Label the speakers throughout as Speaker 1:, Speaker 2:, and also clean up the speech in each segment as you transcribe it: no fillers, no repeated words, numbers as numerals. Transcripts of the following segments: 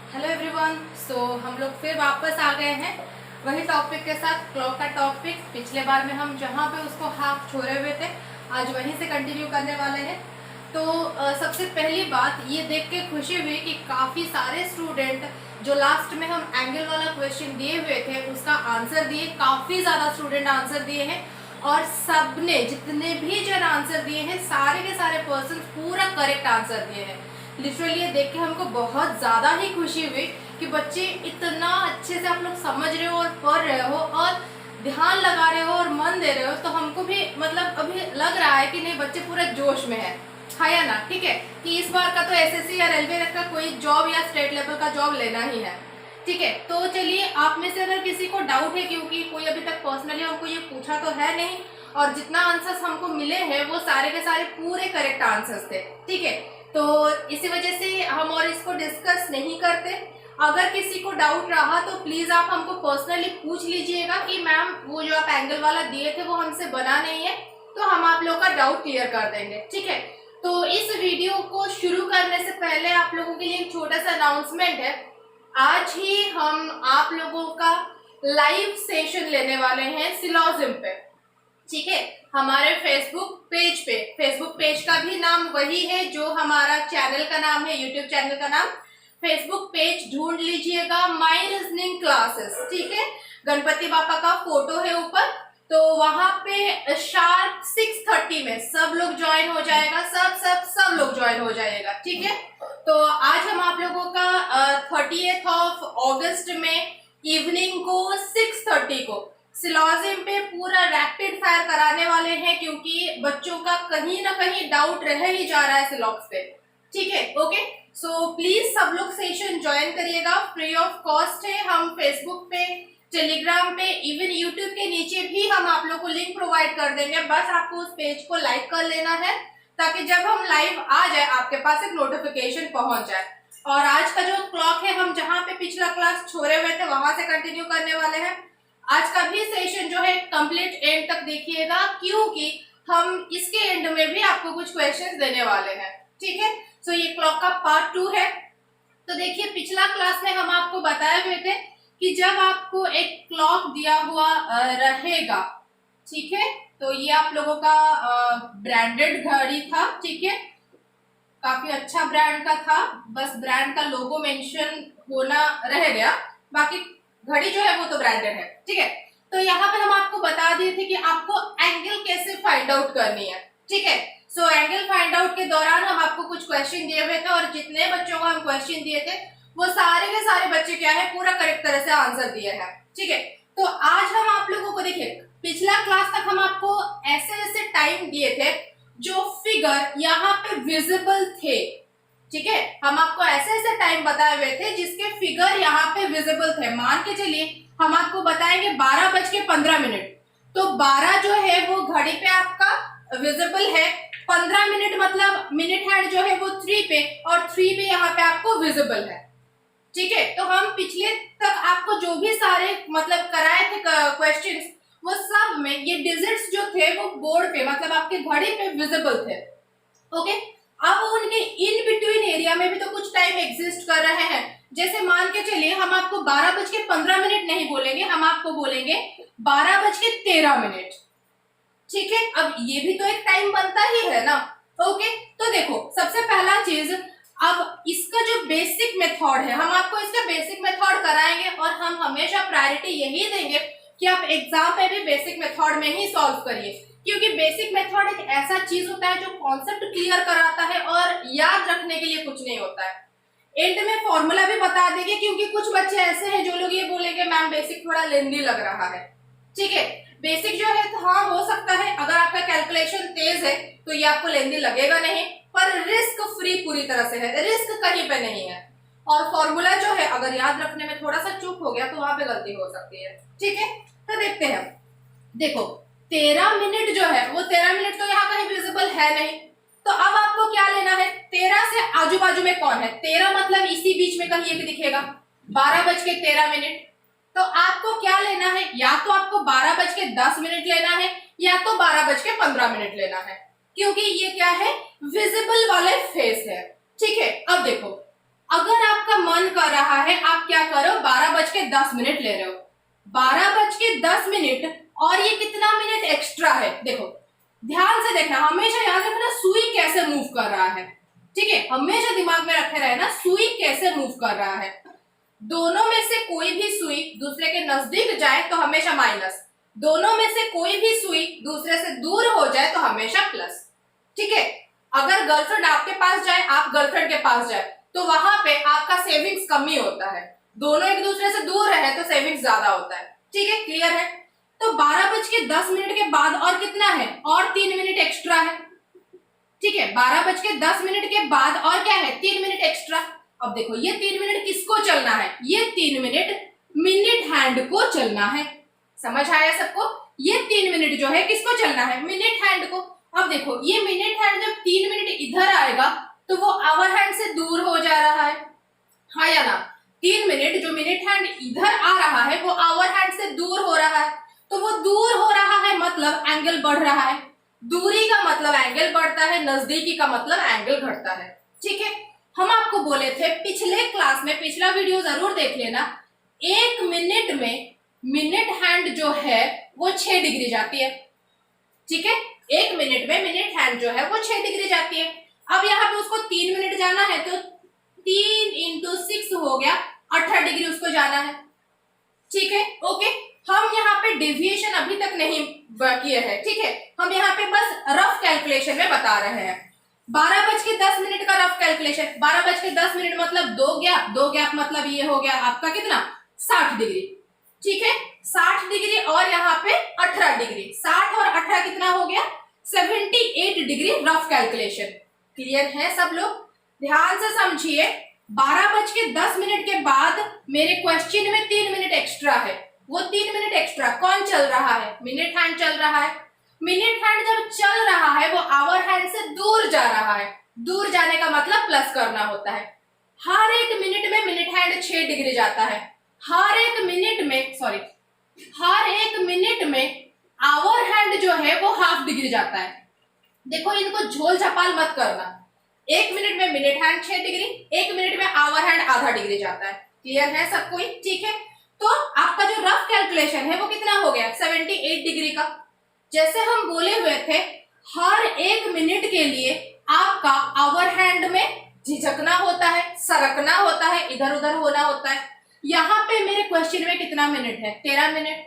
Speaker 1: Hello everyone. सो हम लोग फिर वापस आ गए हैं वही टॉपिक के साथ, क्लॉक का टॉपिक। पिछले बार में हम जहाँ पे उसको हाफ छोड़े हुए थे, आज वहीं से कंटिन्यू करने वाले हैं। तो सबसे पहली बात ये देख के खुशी हुई कि काफ़ी सारे स्टूडेंट जो लास्ट में हम एंगल वाला क्वेश्चन दिए हुए थे उसका आंसर दिए। काफ़ी ज़्यादा स्टूडेंट आंसर दिए हैं और सबने जितने भी जन आंसर दिए हैं सारे के सारे पर्सन पूरा करेक्ट आंसर दिए हैं। लिटरली ये देख के हमको बहुत ज़्यादा ही खुशी हुई कि बच्चे इतना अच्छे से आप लोग समझ रहे हो और पढ़ रहे हो और ध्यान लगा रहे हो और मन दे रहे हो। तो हमको भी मतलब अभी लग रहा है कि नहीं, बच्चे पूरे जोश में है या ना। ठीक है कि इस बार का तो एसएससी या रेलवे का कोई जॉब या स्टेट लेवल का जॉब लेना ही है। ठीक है, तो चलिए आप में से अगर किसी को डाउट है, क्योंकि कोई अभी तक पर्सनली हमको ये पूछा तो है नहीं और जितना आंसर्स हमको मिले हैं वो सारे के सारे पूरे करेक्ट आंसर्स थे। ठीक है, तो इसी वजह से हम और इसको डिस्कस नहीं करते। अगर किसी को डाउट रहा तो प्लीज आप हमको पर्सनली पूछ लीजिएगा कि मैम वो जो आप एंगल वाला दिए थे वो हमसे बना नहीं है, तो हम आप लोग का डाउट क्लियर कर देंगे। ठीक है, तो इस वीडियो को शुरू करने से पहले आप लोगों के लिए एक छोटा सा अनाउंसमेंट है। आज ही हम आप लोगों का लाइव सेशन लेने वाले हैं सिलोजिम पे। ठीक है, हमारे फेसबुक पेज का भी नाम वही है जो हमारा चैनल का नाम है, यूट्यूब चैनल का नाम। फेसबुक पेज ढूंढ लीजिएगा, माई रीजनिंग क्लासेस। ठीक है, गणपति बापा का फोटो है ऊपर, तो वहां पे शार्प 6:30 में सब लोग ज्वाइन हो जाएगा। सब लोग ज्वाइन हो जाएगा। ठीक है, तो आज हम आप लोगों का 30th ऑफ अगस्त में इवनिंग को 6:30 को सिलोजिम पे पूरा रैपिड फायर कराने वाले हैं, क्योंकि बच्चों का कहीं ना कहीं डाउट रह ही जा रहा है सिलॉक्स पे। ठीक है, ओके। सो प्लीज सब लोग सेशन ज्वाइन करिएगा, फ्री ऑफ कॉस्ट है। हम फेसबुक पे, टेलीग्राम पे, इवन यूट्यूब के नीचे भी हम आप लोग को लिंक प्रोवाइड कर देंगे। बस आपको उस पेज को लाइक कर लेना है ताकि जब हम लाइव आ जाए आपके पास एक नोटिफिकेशन पहुंच जाए। और आज का जो क्लॉक है, हम जहाँ पे पिछला क्लास छोड़े हुए थे वहां से कंटिन्यू करने वाले हैं। आज का भी सेशन जो है कंप्लीट एंड तक देखिएगा, क्योंकि हम इसके एंड में भी आपको कुछ क्वेश्चंस देने वाले हैं। ठीक है, सो ये क्लॉक का पार्ट 2 है। तो देखिए, पिछला क्लास में हम आपको बताए हुए थे कि जब आपको एक क्लॉक दिया हुआ रहेगा, ठीक है, तो ये आप लोगों का ब्रांडेड घड़ी था। ठीक है, काफी अच्छा ब्रांड का था, बस ब्रांड का लोगो मेंशन होना रह गया, बाकी घड़ी जो है वो तो ब्रांडेड है। ठीक है, तो यहाँ पे हम आपको बता दिए थे कि आपको एंगल कैसे फाइंड आउट करनी है। ठीक है, सो एंगल फाइंड आउट के दौरान हम आपको कुछ क्वेश्चन दिए हुए थे और जितने बच्चों को हम क्वेश्चन दिए थे वो सारे के सारे बच्चे क्या है पूरा करेक्ट तरह से आंसर दिए हैं। ठीक है, तो आज हम आप लोगों को देखिए, पिछला क्लास तक हम आपको ऐसे ऐसे टाइम दिए थे जो फिगर यहाँ पे विजिबल थे। ठीक है, हम आपको ऐसे ऐसे टाइम बताए हुए थे जिसके फिगर यहाँ पे विजिबल थे। मान के चलिए हम आपको बताएंगे 12:15, तो 12 जो है वो घड़ी पे आपका विजिबल है, 15 मिनट मतलब मिनट हैंड जो है वो 3 पे, और 3 पे यहाँ पे आपको विजिबल है। ठीक है, तो हम पिछले तक आपको जो भी सारे मतलब कराए थे क्वेश्चंस, वो सब में ये डिजिट्स जो थे वो बोर्ड पे मतलब आपके घड़ी पे विजिबल थे। ओके, अब उनके इन बिटवीन एरिया में भी तो कुछ टाइम एग्जिस्ट कर रहे हैं। जैसे मान के चलिए हम आपको 12:15 नहीं बोलेंगे, हम आपको बोलेंगे 12:13। ठीक है, अब ये भी तो एक टाइम बनता ही है ना। ओके, तो देखो सबसे पहला चीज, अब इसका जो बेसिक मेथड है हम आपको इसका बेसिक मेथड कराएंगे और हम हमेशा प्रायोरिटी यही देंगे कि आप एग्जाम में भी बेसिक मेथड में ही सॉल्व करिए, क्योंकि बेसिक मेथड एक ऐसा चीज होता है जो कॉन्सेप्ट क्लियर कराता है और याद रखने के लिए कुछ नहीं होता है। एंड में फॉर्मूला भी बता देंगे, क्योंकि कुछ बच्चे ऐसे हैं जो लोग ये बोलेंगे मैम बेसिक थोड़ा लेंदी लग रहा है। ठीक है, बेसिक जो है तो हाँ हो सकता है अगर आपका कैलकुलेशन तेज है तो ये आपको लेंदी लगेगा नहीं, पर रिस्क फ्री पूरी तरह से है, रिस्क कहीं पे नहीं है। और फॉर्मूला जो है अगर याद रखने में थोड़ा सा चूक हो गया तो वहां पे गलती हो सकती है। ठीक है, तो देखते हैं। देखो 13 मिनट जो है वो 13 मिनट तो यहाँ कहीं विजिबल है नहीं, तो अब आपको क्या लेना है, 13 से आजू बाजू में कौन है, 13 मतलब इसी बीच में कहीं एक दिखेगा, 12:13। तो आपको क्या लेना है, या तो आपको 12:10 लेना है या तो 12:15 लेना है, क्योंकि ये क्या है विजिबल वाले फेस है। ठीक है, अब देखो अगर आपका मन कर रहा है, आप क्या करो 12:10 ले रहे हो, 12:10 और ये कितना मिनट एक्स्ट्रा है। देखो ध्यान से देखना, हमेशा याद रखना सुई कैसे मूव कर रहा है, ठीक है, हमेशा दिमाग में रखे रहे ना सुई कैसे मूव कर रहा है। दोनों में से कोई भी सुई दूसरे के नजदीक जाए तो हमेशा माइनस, दोनों में से कोई भी सुई दूसरे से दूर हो जाए तो हमेशा प्लस, ठीक है। अगर गर्लफ्रेंड आपके पास जाए, आप गर्लफ्रेंड के पास जाए, तो वहां पे आपका सेविंग्स कम ही होता है, दोनों एक दूसरे से दूर रहे तो सेविंग्स ज्यादा होता है, ठीक है, क्लियर है। तो 12:10 के बाद और कितना है, और 3 मिनट एक्स्ट्रा है, ठीक है, 12:10 के बाद और क्या है, 3 मिनट एक्स्ट्रा। अब देखो ये 3 मिनट किसको चलना है, ये 3 मिनट मिनट हैंड को चलना है, समझ आया सबको। ये 3 मिनट जो है किसको चलना है, मिनट हैंड को। अब देखो ये मिनट हैंड जब 3 मिनट इधर आएगा तो वो आवर हैंड से दूर हो जा रहा है, हाँ या ना। 3 मिनट जो मिनट हैंड इधर आ रहा है वो आवर हैंड से दूर हो रहा है, तो वो दूर हो रहा है मतलब एंगल बढ़ रहा है, दूरी का मतलब एंगल बढ़ता है, नजदीकी का मतलब एंगल घटता है, ठीक है। हम आपको बोले थे पिछले क्लास में, पिछला वीडियो जरूर देख लेना, 1 मिनट में मिनट हैंड जो है वो 6 डिग्री जाती है, ठीक है, 1 मिनट में मिनट हैंड जो है वो 6 डिग्री जाती है। अब यहाँ पे उसको 3 मिनट जाना है तो 3 × 6 हो गया 18 डिग्री उसको जाना है, ठीक है, ओके। हम यहाँ पे डेविएशन अभी तक नहीं किए हैं, ठीक है, हम यहाँ पे बस रफ कैलकुलेशन में बता रहे हैं। 12:10 का रफ कैलकुलेशन, 12:10 मतलब 2 गैप, 2 गैप मतलब ये हो गया आपका कितना 60 डिग्री, ठीक है, 60 डिग्री और यहाँ पे 18 डिग्री, 60 और 18 कितना हो गया 78 डिग्री रफ कैलकुलेशन। क्लियर है सब लोग, ध्यान से समझिए। 12:10 के बाद मेरे क्वेश्चन में 3 मिनट एक्स्ट्रा है, वो 3 मिनट एक्स्ट्रा कौन चल रहा है, मिनट हैंड चल रहा है। मिनट हैंड जब चल रहा है वो आवर हैंड से दूर जा रहा है, दूर जाने का मतलब प्लस करना होता है। हर एक मिनट में मिनट हैंड 6 डिग्री जाता है, हर एक मिनट में आवर हैंड जो है वो हाफ डिग्री जाता है। देखो इनको झोल झपाल मत करना, 1 मिनट में मिनट हैंड 6 डिग्री, 1 मिनट में आवर हैंड आधा डिग्री जाता है। क्लियर है सबको, ठीक है। तो आपका जो रफ कैलकुलेशन है वो कितना हो गया 78 डिग्री का। जैसे हम बोले हुए थे हर 1 मिनट के लिए आपका आवर हैंड में झिझकना होता है, सरकना होता है, इधर उधर होना होता है। यहाँ पे मेरे क्वेश्चन में कितना मिनट है 13 मिनट,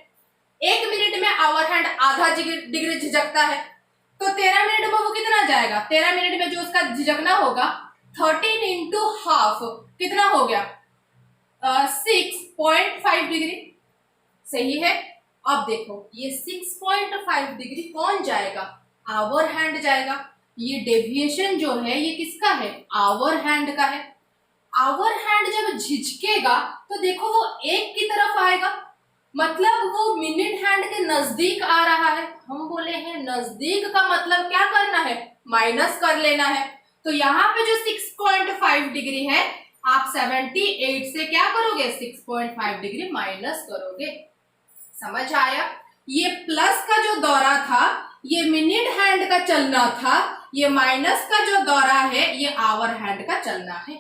Speaker 1: 1 मिनट में आवर हैंड आधा डिग्री झिझकता है, तो 13 मिनट में वो कितना जाएगा, 13 मिनट में जो उसका झिझकना होगा 13 × हाफ कितना हो गया 6.5 डिग्री, सही है। अब देखो ये 6.5 डिग्री कौन जाएगा, आवर हैंड जाएगा। ये डेविएशन जो है ये किसका है, आवर हैंड का है। आवर हैंड जब झिझकेगा तो देखो वो एक की तरफ आएगा, मतलब वो मिनट हैंड के नजदीक आ रहा है। हम बोले हैं नजदीक का मतलब क्या करना है, माइनस कर लेना है। तो यहाँ पे जो 6.5 डिग्री है आप 78 से क्या करोगे 6.5 डिग्री माइनस करोगे, समझ आया। ये प्लस का जो दौरा था ये मिनट हैंड का चलना था, ये माइनस का जो दौरा है ये आवर हैंड का चलना है।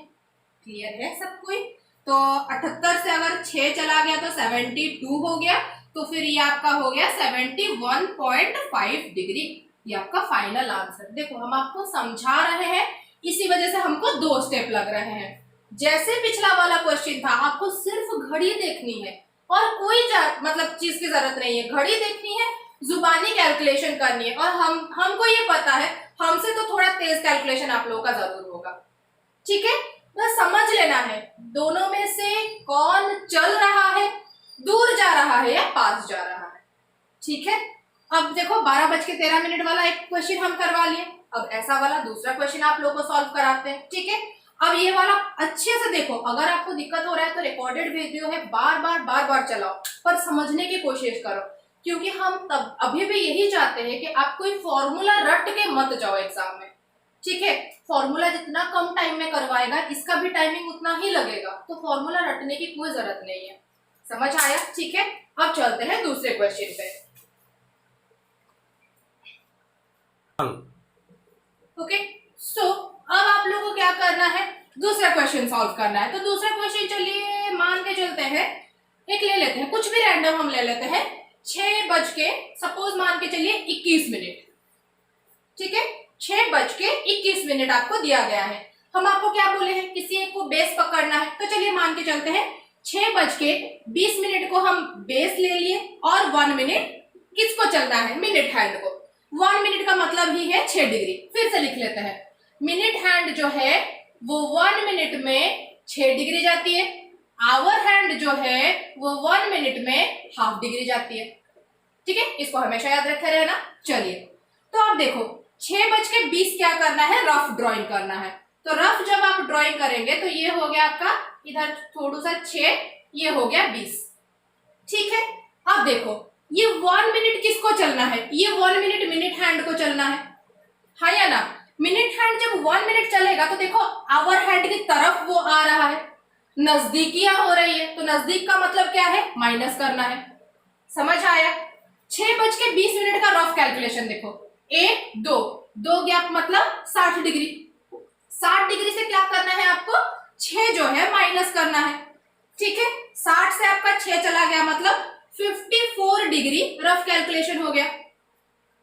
Speaker 1: क्लियर है सब कोई। तो 78 से अगर 6 चला गया तो 72 हो गया, तो फिर ये आपका हो गया 71.5 डिग्री। ये आपका फाइनल आंसर। देखो हम आपको समझा रहे हैं, इसी वजह से हमको 2 स्टेप लग रहे हैं। जैसे पिछला वाला क्वेश्चन था आपको सिर्फ घड़ी देखनी है और कोई मतलब चीज की जरूरत नहीं है, घड़ी देखनी है, जुबानी कैलकुलेशन करनी है। और हमको ये पता है हमसे तो थोड़ा तेज कैलकुलेशन आप लोगों का जरूर होगा, ठीक है। बस समझ लेना है दोनों में से कौन चल रहा है, दूर जा रहा है या पास जा रहा है, ठीक है। अब देखो 12:13 वाला एक क्वेश्चन हम करवा लिए, अब ऐसा वाला दूसरा क्वेश्चन आप लोगों को सॉल्व कराते हैं, ठीक है। अब ये वाला अच्छे से देखो, अगर आपको दिक्कत हो रहा है तो रिकॉर्डेड वीडियो है, बार बार चलाओ पर समझने की कोशिश करो, क्योंकि हम तब अभी भी यही चाहते हैं कि आप कोई फॉर्मूला रट के मत जाओ एग्जाम में, ठीक है। फॉर्मूला जितना कम टाइम में करवाएगा इसका भी टाइमिंग उतना ही लगेगा, तो फॉर्मूला रटने की कोई जरूरत नहीं है, समझ आया, ठीक है। अब चलते हैं दूसरे क्वेश्चन पे। ओके सो अब आप लोगों को क्या करना है, दूसरा क्वेश्चन सॉल्व करना है। तो दूसरा क्वेश्चन चलिए मान के चलते हैं, एक ले लेते हैं, कुछ भी रैंडम हम ले लेते हैं। 6 सपोज मान के चलिए 21 मिनट, ठीक है, 6:21 आपको दिया गया है। हम आपको क्या बोले हैं, किसी एक को बेस पकड़ना है। तो चलिए मान के चलते हैं 6:20 को हम बेस ले लिए और 1 मिनट किसको चलना है, मिनट हैंड को। 1 मिनट का मतलब ही है 6 डिग्री। फिर से लिख लेते हैं, मिनट हैंड जो है वो 1 मिनट में 6 डिग्री जाती है, आवर हैंड जो है वो 1 मिनट में ½ डिग्री जाती है, ठीक है, इसको हमेशा याद रखे रहना। चलिए तो अब देखो 6:20 क्या करना है, रफ ड्राइंग करना है। तो रफ जब आप ड्राइंग करेंगे तो ये हो गया आपका इधर थोड़ा सा 6, ये हो गया 20, ठीक है। अब देखो ये 1 मिनट किसको चलना है, ये 1 मिनट मिनट हैंड को चलना है, हाँ या ना। मिनट हैंड जब 1 मिनट चलेगा तो देखो आवर हैंड की तरफ वो आ रहा है, नजदीकियां हो रही है। तो नजदीक का मतलब क्या है, माइनस करना है, समझ आया। 6:20 का रफ कैलकुलेशन देखो, 1 2 2 गैप मतलब 60 डिग्री। 60 डिग्री से क्या करना है आपको, 6 जो है माइनस करना है, ठीक है। 60 से आपका 6 चला गया मतलब 54 डिग्री रफ कैलकुलेशन हो गया,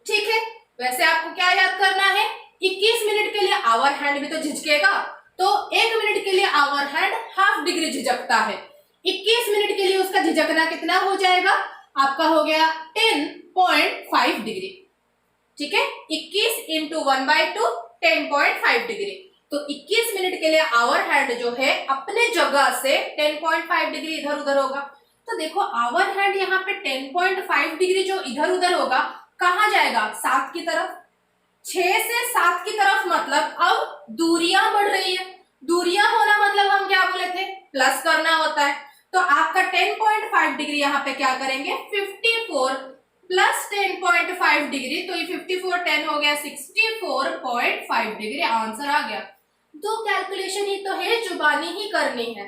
Speaker 1: ठीक है। वैसे आपको क्या याद करना है, 21 मिनट के लिए आवर हैंड भी तो झिझकेगा, तो 1 मिनट के लिए आवर हैंड ½ डिग्री झिझकता है। 21 मिनट के लिए उसका झिझकना कितना हो जाएगा, आपका हो गया 10.5 डिग्री, ठीक है। 21 इंटू 1/2 10.5 डिग्री। तो 21 मिनट के लिए आवर हैंड जो है अपने जगह से 10.5 डिग्री इधर उधर होगा। तो देखो आवर हैंड यहाँ पे 10.5 डिग्री जो इधर उधर होगा कहाँ जाएगा, 7 की तरफ। 6 से 7 की तरफ मतलब अब दूरियां बढ़ रही है। दूरियां होना मतलब हम क्या बोले थे, प्लस करना होता है। तो आपका 10.5 डिग्री यहाँ पे क्या करेंगे, 54 प्लस 10.5 डिग्री, तो ये 54 10 हो गया 64.5 डिग्री आंसर आ गया। दो कैलकुलेशन ही तो है, जुबानी ही करनी है,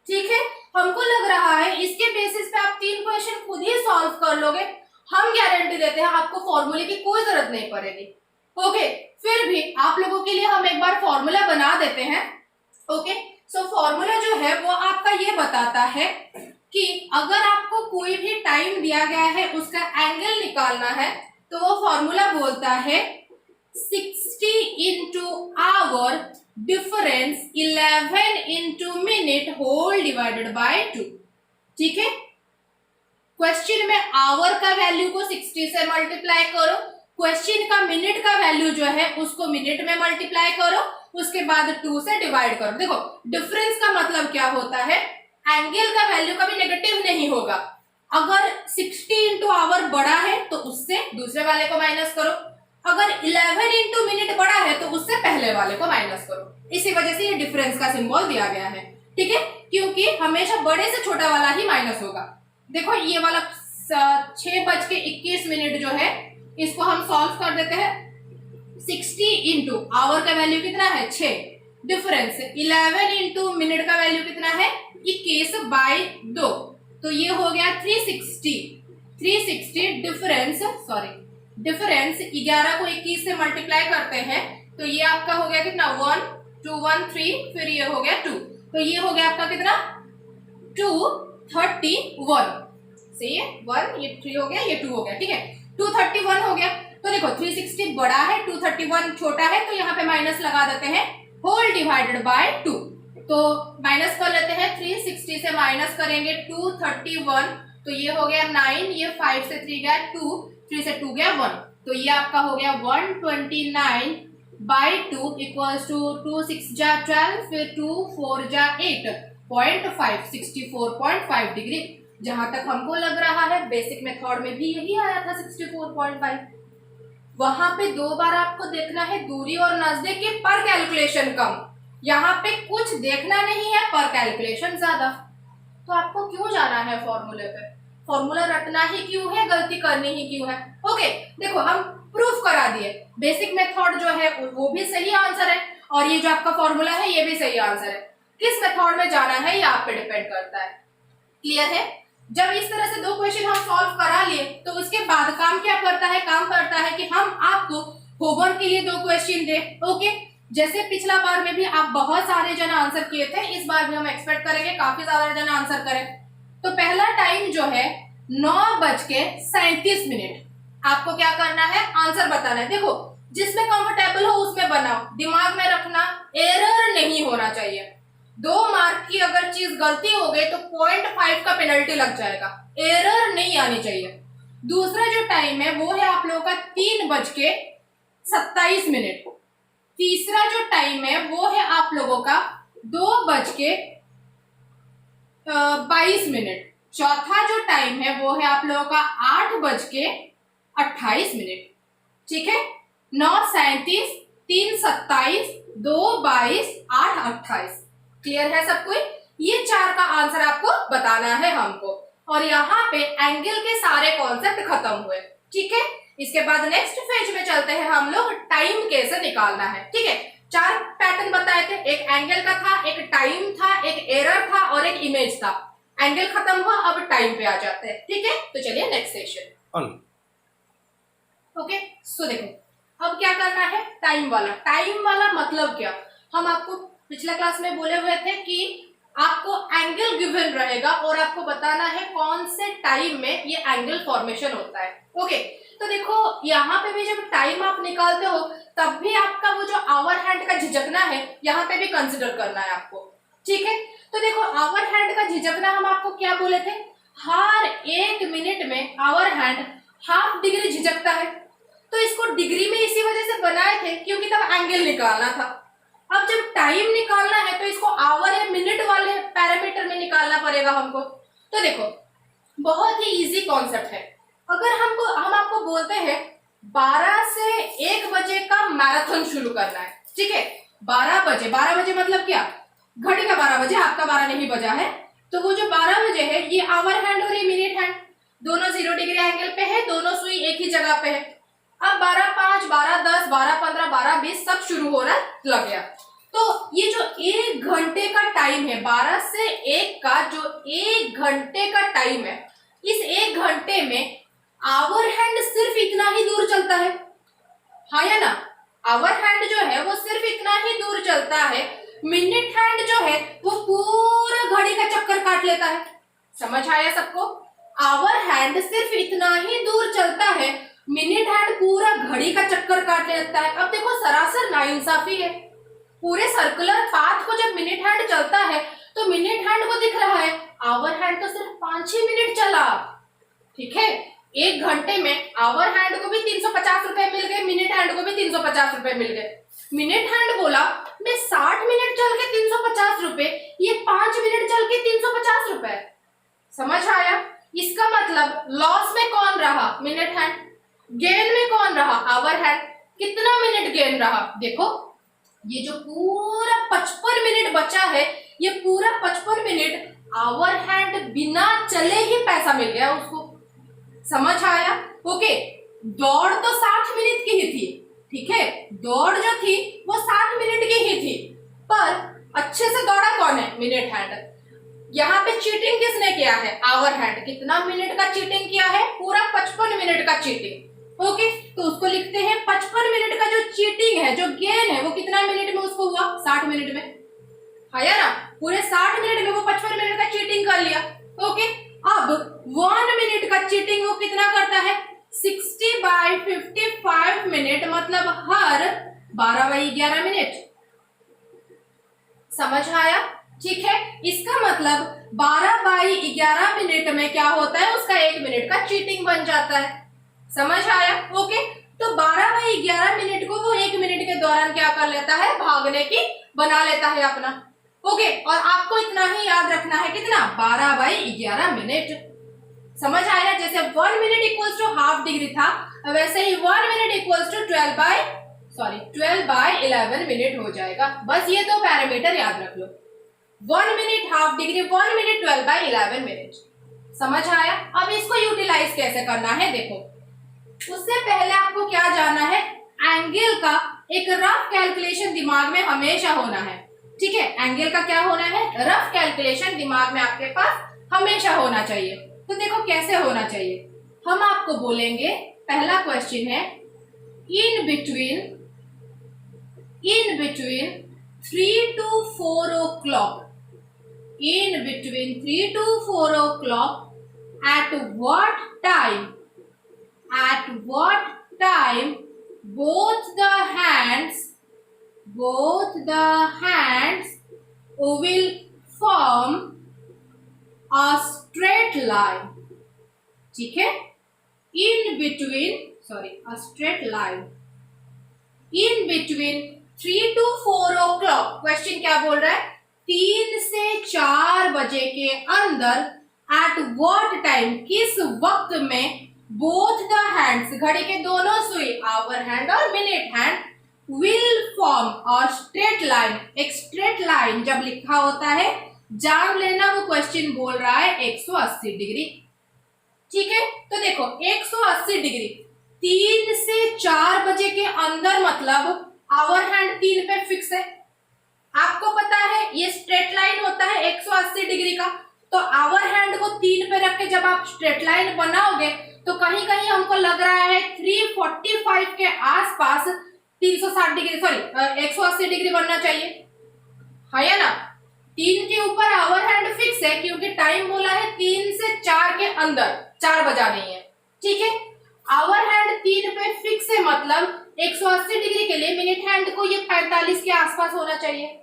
Speaker 1: ठीक है। हमको लग रहा है इसके बेसिस पे आप 3 क्वेश्चन खुद ही सॉल्व कर लोगे। हम गारंटी देते हैं आपको फॉर्मूले की कोई जरूरत नहीं पड़ेगी, ओके। फिर भी आप लोगों के लिए हम एक बार फॉर्मूला बना देते हैं, ओके। सो फॉर्मूला जो है वो आपका ये बताता है कि अगर आपको कोई भी टाइम दिया गया है उसका एंगल निकालना है तो वो फॉर्मूला बोलता है 60 into hour difference 11 into minute whole divided by 2, ठीक है। क्वेश्चन में आवर का वैल्यू को 60 से मल्टीप्लाई करो, क्वेश्चन का मिनट का वैल्यू जो है उसको मिनट में मल्टीप्लाई करो, उसके बाद 2 से डिवाइड करो। देखो डिफरेंस का मतलब क्या होता है, एंगल का वैल्यू कभी नेगेटिव नहीं होगा। अगर 60 इंटू आवर बड़ा है तो उससे दूसरे वाले को माइनस करो, अगर 11 इंटू मिनट बड़ा है तो उससे पहले वाले को माइनस करो। इसी वजह से ये डिफरेंस का सिंबल दिया गया है, ठीक है, क्योंकि हमेशा बड़े से छोटा वाला ही माइनस होगा। देखो ये वाला 6:21 जो है इसको हम सॉल्व कर देते हैं। 60 इंटू आवर का वैल्यू कितना है 6, डिफरेंस 11 इंटू मिनट का वैल्यू कितना है 21/2, तो ये हो गया 360 डिफरेंस 11 को 21 से मल्टीप्लाई करते हैं तो ये आपका हो गया कितना 1 2 1 3, फिर ये हो गया 2, तो ये हो गया आपका कितना 231, सही है। 1 ये 3 हो गया, ये 2 हो गया, ठीक है, 231 हो गया। तो देखो 360 बड़ा है, 231 छोटा है, तो यहाँ पे माइनस लगा देते हैं, होल डिवाइडेड बाय 2। तो माइनस कर लेते हैं, 360 से माइनस करेंगे 231, तो ये हो गया 9, ये 5 से 3 गया 2, 3 से 2 गया 1, तो ये आपका हो गया 129/2 इक्वल्स टू 2 6 जा 12, फिर 2 4 जा 8.5, 64.5 डिग्री। जहां तक हमको लग रहा है बेसिक मेथड में भी यही आया था 64.5। वहां पे 2 बार आपको देखना है दूरी और नजदीकी पर कैलकुलेशन कम, यहाँ पे कुछ देखना नहीं है पर कैलकुलेशन ज्यादा। तो आपको क्यों जाना है फॉर्मूले पे, फॉर्मूला रटना ही क्यों है, गलती करनी ही क्यों है। ओके देखो हम प्रूफ करा दिए, बेसिक मेथड जो है वो भी सही आंसर है और ये जो आपका फॉर्मूला है ये भी सही आंसर है। किस मेथड में जाना है ये आप पे डिपेंड करता है, क्लियर है। जब इस तरह से 2 क्वेश्चन हम सॉल्व करा लिए तो उसके बाद काम क्या करता है, काम करता है कि हम आपको होमवर्क के लिए 2 क्वेश्चन दे, ओके। जैसे पिछला बार में भी आप बहुत सारे जन आंसर किए थे, इस बार भी हम एक्सपेक्ट करेंगे काफी ज्यादा जन आंसर करें। तो पहला टाइम जो है 9:37। आपको क्या करना है, आंसर बताना है। देखो जिसमें कंफर्टेबल हो उसमें बनाओ, दिमाग में रखना एरर नहीं होना चाहिए। 2 मार्क की अगर चीज गलती हो गई तो 0.5 का पेनल्टी लग जाएगा, एरर नहीं आनी चाहिए। दूसरा जो टाइम है वो है आप लोगों का 3:27। तीसरा जो टाइम है वो है आप लोगों का 2:22। चौथा जो टाइम है वो है आप लोगों का 8:28। ठीक है, 9:37, 3:27, 2:22, 8:28। क्लियर है सब कोई? ये 4 का आंसर आपको बताना है हमको, और यहाँ पे एंगल के सारे कॉन्सेप्ट खत्म हुए। ठीक है, इसके बाद नेक्स्ट फेज में चलते हैं हम लोग, टाइम कैसे निकालना है। ठीक है, 4 पैटर्न बताए थे, एक एंगल का था, एक टाइम था, एक एरर था और एक इमेज था। एंगल खत्म हुआ, अब टाइम पे आ जाते हैं। ठीक है, तो चलिए नेक्स्ट सेशन। ओके, सो देखो अब क्या करना है, टाइम वाला। टाइम वाला मतलब क्या, हम आपको पिछले क्लास में बोले हुए थे कि आपको एंगल गिवन रहेगा और आपको बताना है कौन से टाइम में ये एंगल फॉर्मेशन होता है। ओके, तो देखो यहाँ पे भी जब टाइम आप निकालते हो तब भी आपका वो जो आवर हैंड का झिझकना है यहाँ पे भी कंसिडर करना है आपको। ठीक है, तो देखो आवर हैंड का झिझकना हम आपको क्या बोले थे, हर 1 मिनट में आवर हैंड ½ डिग्री झिझकता है। तो इसको डिग्री में इसी वजह से बनाए थे क्योंकि तब एंगल निकालना था। अब जब टाइम निकालना है तो इसको आवर या मिनट वाले पैरामीटर में निकालना पड़ेगा हमको। तो देखो बहुत ही इजी कॉन्सेप्ट है। अगर हम आपको बोलते हैं 12 से 1 बजे का मैराथन शुरू करना है। ठीक है, 12 बजे मतलब क्या, घड़ी का 12 बजे, आपका 12 नहीं बजा है। तो वो जो 12 बजे है ये आवर हैंड और ये मिनट हैंड दोनों 0 डिग्री एंगल पे है, दोनों सुई एक ही जगह पे है। अब 12:05, 12:10, 12:15, 12:20 सब शुरू होना लग गया। तो ये जो 1 घंटे का टाइम है, 12 से 1 का जो 1 घंटे का टाइम है, इस 1 घंटे में आवर हैंड सिर्फ इतना ही दूर चलता है, हाँ या ना। आवर हैंड जो है वो सिर्फ इतना ही दूर चलता है, मिनट हैंड जो है वो पूरा घड़ी का चक्कर काट लेता है। समझ आया सबको? आवर हैंड सिर्फ इतना ही दूर चलता है, मिनट हैंड पूरा घड़ी का चक्कर काट लेता है। अब देखो सरासर नाइंसाफी है, पूरे सर्कुलर पाथ को जब मिनट हैंड चलता है तो मिनट हैंड को दिख रहा है, आवर हैंड तो सिर्फ 5 ही मिनट चला। ठीक है, 1 घंटे में आवर हैंड को भी 350 रुपए मिल गए, मिनट हैंड को भी 350 रुपए मिल गए। मिनट हैंड बोला मैं 60 मिनट चल के 350 रुपए, ये 5 मिनट चल के 350 रुपए। समझ आया? इसका मतलब लॉस में कौन रहा, मिनट हैंड, गेन में कौन रहा, आवर हैंड। कितना मिनट गेन रहा, देखो ये जो पूरा 55 मिनट बचा है, ये पूरा 55 मिनट आवर हैंड बिना चले ही पैसा मिल गया उसको। समझ आया? ओके, दौड़ तो 60 मिनट की ही थी। ठीक है, दौड़ जो थी वो 60 मिनट की ही थी, पर अच्छे से दौड़ा कौन है, मिनट हैंड। यहाँ पे चीटिंग किसने किया है, आवर हैंड। कितना मिनट का चीटिंग किया है, पूरा 55 मिनट का चीटिंग। ओके, तो उसको लिखते हैं 55 मिनट का जो चीटिंग है, जो गेन है, वो कितना मिनट में उसको हुआ, 60 मिनट में, है या ना। पूरे 60 मिनट में वो 55 मिनट का चीटिंग कर लिया। ओके, अब 1 मिनट का चीटिंग वो कितना करता है, 60/55 मिनट, मतलब हर 12/11 मिनट। समझ आया? ठीक है, इसका मतलब 12/11 मिनट में क्या होता है, उसका 1 मिनट का चीटिंग बन जाता है। समझ आया? ओके, तो 12/11 मिनट को वो 1 मिनट के दौरान क्या कर लेता है, भागने की बना लेता है अपना। ओके, और आपको इतना ही याद रखना है, कितना, 12/11 मिनट। समझ आया? जैसे 1 मिनट इक्वल्स टू ½ डिग्री था, वैसे ही 1 मिनट इक्वल्स टू 12/11 मिनट हो जाएगा। बस ये 2 पैरामीटर याद रख लो, 1 मिनट ½ डिग्री, 1 मिनट 12/11 मिनट। समझ आया? अब इसको यूटिलाइज कैसे करना है, देखो उससे पहले आपको क्या जानना है, एंगल का एक रफ कैलकुलेशन दिमाग में हमेशा होना है। ठीक है, एंगल का क्या होना है, रफ कैलकुलेशन दिमाग में आपके पास हमेशा होना चाहिए। तो देखो कैसे होना चाहिए, हम आपको बोलेंगे, पहला क्वेश्चन है, in between in between 3 to 4 o'clock, in between 3 to 4 o'clock, at what time both the hands will form a straight line. ठीक है, in between a straight line in between 3 to 4 o'clock. Question क्या बोल रहा है? 3 से 4 बजे के अंदर at what time, किस वक्त में both the hands, घड़ी के दोनों सुई, आवर हैंड और मिनट हैंड, will form और straight line, एक straight line जब लिखा होता है जान लेना वो क्वेश्चन बोल रहा है 180 डिग्री। ठीक है, तो देखो 180 डिग्री 3 से 4 बजे के अंदर, मतलब आवर हैंड 3 पे फिक्स है। आपको पता है ये स्ट्रेट लाइन होता है 180 डिग्री का, तो आवर हैंड को 3 पे रख के जब आप स्ट्रेट लाइन बनाओगे तो कहीं कहीं हमको लग रहा है 345 के आसपास 360 डिग्री 180 डिग्री बनना चाहिए, है ना। 3 के ऊपर आवर हैंड फिक्स है क्योंकि टाइम बोला है 3 से 4 के अंदर, 4 बजा नहीं है। ठीक है, आवर हैंड 3 पे फिक्स है, मतलब 180 डिग्री के लिए मिनट हैंड को ये 45 के आसपास होना चाहिए।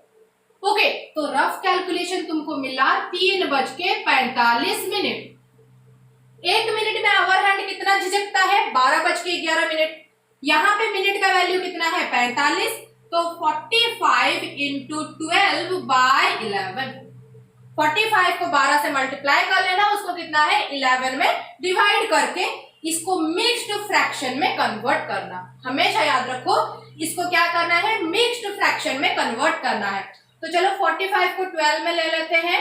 Speaker 1: ओके, तो रफ कैलकुलेशन तुमको मिला 3:45। 1 मिनट में आवर हैंड कितना झिझकता है? 12:11। यहाँ पे मिनट का वैल्यू कितना है? 45, तो 45 इंटू 12/11। 45 को 12 से मल्टीप्लाई कर लेना, उसको कितना है 11 में डिवाइड करके इसको मिक्स्ड फ्रैक्शन में कन्वर्ट करना। हमेशा याद रखो इसको क्या करना है, मिक्स्ड फ्रैक्शन में कन्वर्ट करना है। तो चलो 45 को 12 में ले लेते हैं,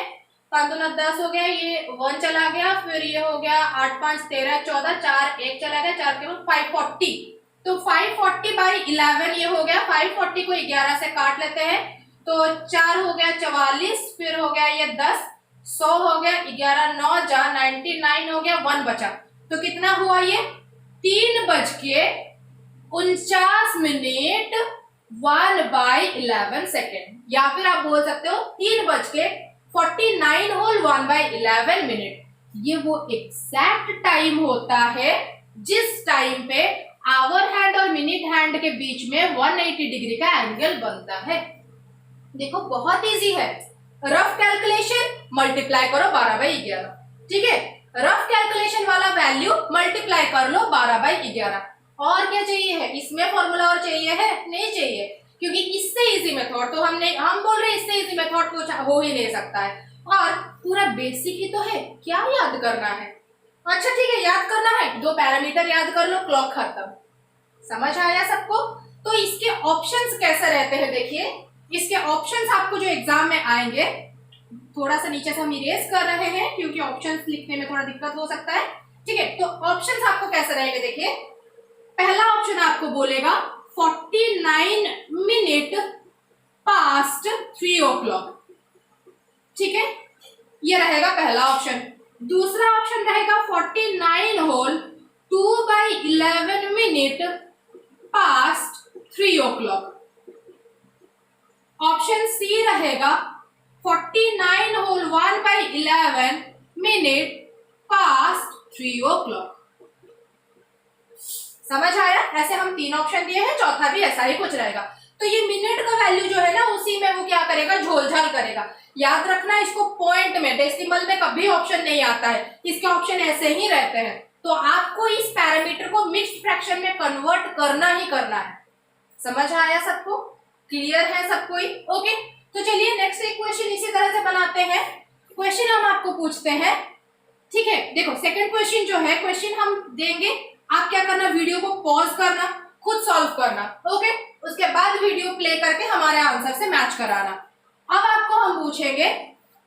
Speaker 1: 5 दूना 10 हो गया, ये 1 चला गया, फिर ये हो गया 8 5 13 14, 4 1 चला गया, 4 के 540, तो 540/11 ये हो गया। 540 को 11 से काट लेते हैं, तो 4 हो गया 44, फिर हो गया ये 10, 100 हो गया, 11 9 जा 99 हो गया, 1 बचा, तो कितना हुआ ये 3:49 1/11 सेकेंड, या फिर आप बोल सकते हो 3:49 होल 1/11 मिनट। ये वो एग्जैक्ट टाइम होता है जिस टाइम पे आवर हैंड और मिनट हैंड के बीच में 180 डिग्री का एंगल बनता है। देखो बहुत इजी है, रफ कैलकुलेशन मल्टीप्लाई करो 12/11। ठीक है, रफ कैलकुलेशन वाला वैल्यू मल्टीप्लाई कर लो 12/11। और क्या चाहिए है इसमें? फॉर्मूला और चाहिए है? नहीं चाहिए, क्योंकि इससे इजी मेथड तो हम बोल रहे हैं, इससे इजी मेथड कुछ हो ही नहीं सकता है। और पूरा बेसिक ही तो है, क्या याद करना है? अच्छा ठीक है, याद करना है, 2 पैरामीटर याद कर लो, क्लॉक खत्म। समझ आया सबको? तो इसके ऑप्शंस कैसे रहते हैं देखिए, इसके ऑप्शंस आपको जो एग्जाम में आएंगे, थोड़ा सा नीचे से हम इरेज कर रहे हैं क्योंकि ऑप्शंस लिखने में थोड़ा दिक्कत हो सकता है। ठीक है, तो ऑप्शंस आपको कैसे रहेंगे देखिए, पहला ऑप्शन आपको बोलेगा 49 मिनट पास्ट 3 o'clock। ठीक है, ये रहेगा पहला ऑप्शन। दूसरा ऑप्शन रहेगा 49 whole 2/11 minute past 3 o'clock। Option C रहेगा 49 होल 1/11 मिनट पास्ट 3 o'clock। समझ आया? ऐसे हम 3 ऑप्शन दिए हैं, चौथा भी ऐसा ही कुछ रहेगा। तो ये मिनट का वैल्यू जो है ना, उसी में वो क्या करेगा, झोलझाल करेगा। याद रखना इसको, पॉइंट में, डेसिमल में कभी ऑप्शन नहीं आता है, इसके ऑप्शन ऐसे ही रहते हैं। तो आपको इस पैरामीटर को मिक्स्ड फ्रैक्शन में कन्वर्ट करना ही करना है। समझ आया सबको? क्लियर है सबको ही? ओके, तो चलिए नेक्स्ट एक क्वेश्चन इसी तरह से बनाते हैं। क्वेश्चन हम आपको पूछते हैं, ठीक है। देखो सेकंड क्वेश्चन जो है, क्वेश्चन हम देंगे, आप क्या करना, वीडियो को पॉज करना, खुद सॉल्व करना, ओके। उसके बाद वीडियो प्ले करके हमारे आंसर से मैच कराना। अब आपको हम पूछेंगे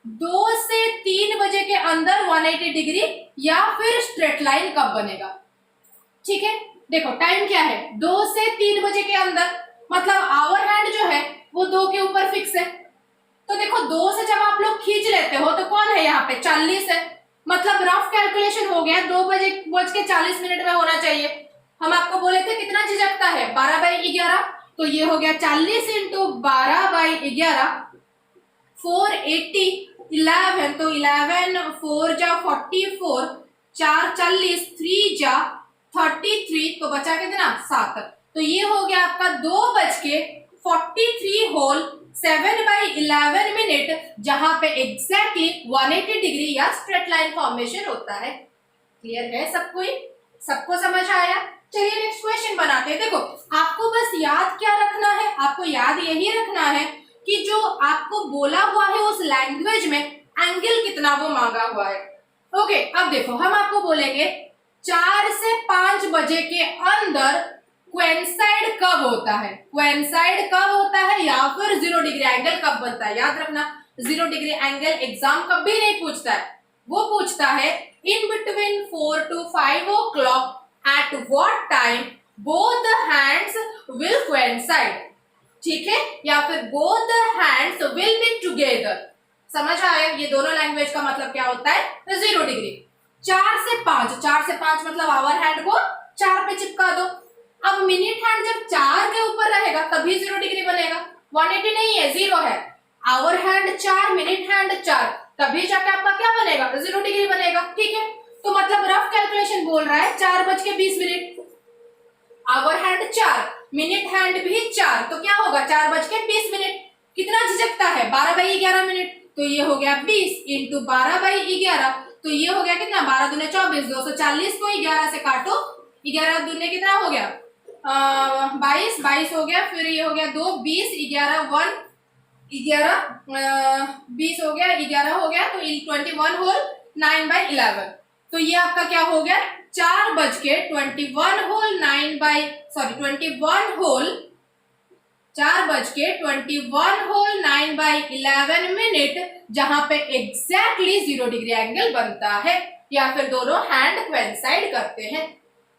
Speaker 1: 2 से 3 बजे के अंदर 180 डिग्री या फिर स्ट्रेट लाइन कब बनेगा। ठीक है, देखो टाइम क्या है, 2 से 3 बजे के अंदर, मतलब आवर हैंड जो है वो 2 के ऊपर फिक्स है। तो देखो 2 से जब आप लोग खींच लेते हो तो कौन है यहाँ पे, 40 है, मतलब रफ कैलकुलेशन हो गया 2:40 में होना चाहिए। हम आपको बोले थे कितना झिझकता है, 12/11, तो ये हो गया 40 इंटू 12/11, 480, 11, तो 11 4 जा 44, 4 40, 3 जा 33, तो बचा कितना 7। तो ये हो गया आपका 2:43 होल 7/11 मिनट, जहां पे एग्जैक्टली 180 डिग्री या स्ट्रेट लाइन फॉर्मेशन होता है। क्लियर है सबको? सबको समझ आया? चलिए नेक्स्ट क्वेश्चन बनाते हैं। देखो आपको बस याद क्या रखना है, आपको याद यही रखना है कि जो आपको बोला हुआ है उस लैंग्वेज में एंगल कितना वो मांगा हुआ है। ओके, अब देखो हम आपको बोलेंगे 4 से 5 बजे के अंदर कोइंसाइड कब होता है, कोइंसाइड कब होता है, या फिर 0 डिग्री एंगल कब बनता है। याद रखना 0 डिग्री एंगल एग्जाम कभी नहीं पूछता है, वो पूछता है in between 4 to 5 o'clock at what time both the hands will coincide, ठीक है, या फिर both the hands will be together। समझ आया? ये दोनों लैंग्वेज का मतलब क्या होता है, 0 डिग्री। 4 से 5 मतलब आवर हैंड को 4 पे चिपका दो। अब मिनट हैंड जब 4 के ऊपर रहेगा तभी 0 डिग्री बनेगा, 180 नहीं है, 0 है। आवर हैंड 4, मिनट हैंड 4, तभी जाके आपका क्या बनेगा, 0 डिग्री बनेगा। ठीक है, तो मतलब रफ कैलकुलेशन बोल रहा है 4:20, आवर हैंड 4, मिनट हैंड भी 4, तो क्या होगा 4:20। कितना झिझकता है, 12/11 मिनट, तो ये हो गया 20 इंटू 12/11, तो ये हो गया कितना, 12 दूने 24, 240 को 11 से काटो, 11 दूने कितना हो गया 22 हो गया, फिर ये हो गया 2, 20, 11 1, 11 20 हो गया, 11 हो गया, तो 21 होल 9/11, तो ये आपका क्या हो गया 4:21 होल 9/11 मिनट, जहां पे एग्जैक्टली 0 डिग्री एंगल बनता है, या फिर दोनों हैंड कोइंसाइड करते हैं।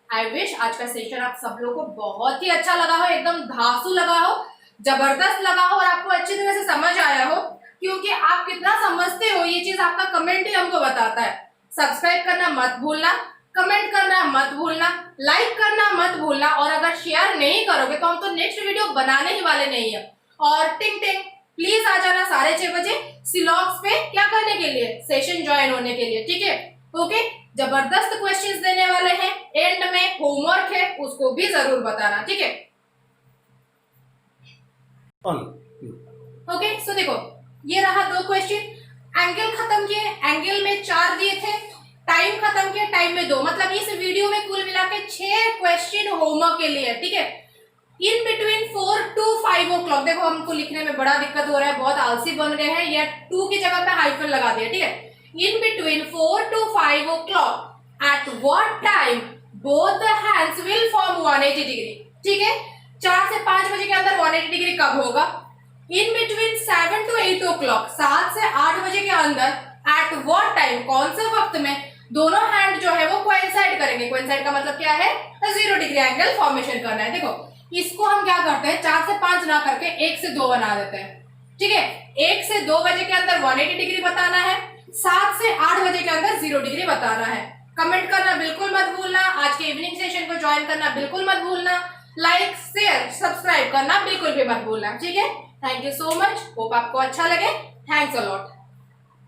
Speaker 1: आई विश आज का सेशन आप सब लोगों को बहुत ही अच्छा लगा हो, एकदम धांसू लगा हो, जबरदस्त लगा हो, और आपको अच्छी तरह से समझ आया हो, क्योंकि आप कितना समझते हो ये चीज आपका कमेंट ही हमको बताता है। सब्सक्राइब करना मत भूलना, कमेंट करना मत भूलना, लाइक करना मत भूलना, और अगर शेयर नहीं करोगे तो हम तो नेक्स्ट वीडियो बनाने ही वाले नहीं है। और टिंग टिंग प्लीज आ जाना 6:30 बजे सिलॉक्स पे, क्या करने के लिए, सेशन ज्वाइन होने के लिए। ठीक है, ओके, जबरदस्त क्वेश्चंस देने वाले हैं, एंड में होमवर्क है उसको भी जरूर बताना। ठीक है, ओके, सो देखो ये रहा 2 क्वेश्चन, एंगल खत्म किए, एंगल में 4 दिए थे, टाइम खत्म किया, टाइम में 2, मतलब इस वीडियो में कुल मिला के 6 क्वेश्चन होमवर्क के लिए। ठीक है, इन बिटवीन 4 to 5 o'clock, देखो हमको लिखने में बड़ा दिक्कत हो रहा है, बहुत आलसी बन गए हैं, या 2 की जगह पे हाइफन लगा दिया। ठीक है, in between 4 to 5 o'clock at what time both the hands will form 180 degree. ठीक है, 4 से 5 बजे के अंदर 180 डिग्री कब होगा, इन बिटवीन 7 to 8 o'clock, 7 से 8 बजे के अंदर एट व्हाट टाइम, कौन से वक्त में दोनों हैंड जो है वो कोइंसाइड करेंगे। कोइंसाइड का मतलब क्या है, 0 डिग्री एंगल फॉर्मेशन करना है। देखो इसको हम क्या करते हैं, 4 से 5 ना करके 1 से 2 बना देते हैं। ठीक है, 1 से 2 बजे के अंदर 180 डिग्री बताना है, 7 से 8 बजे के अंदर 0 डिग्री बताना है। कमेंट करना बिल्कुल मत भूलना, आज के इवनिंग सेशन को ज्वाइन करना बिल्कुल मत भूलना, लाइक शेयर सब्सक्राइब करना बिल्कुल भी मत भूलना। ठीक है, thank you so much, hope आपको अच्छा लगे, थैंक्स अ लॉट।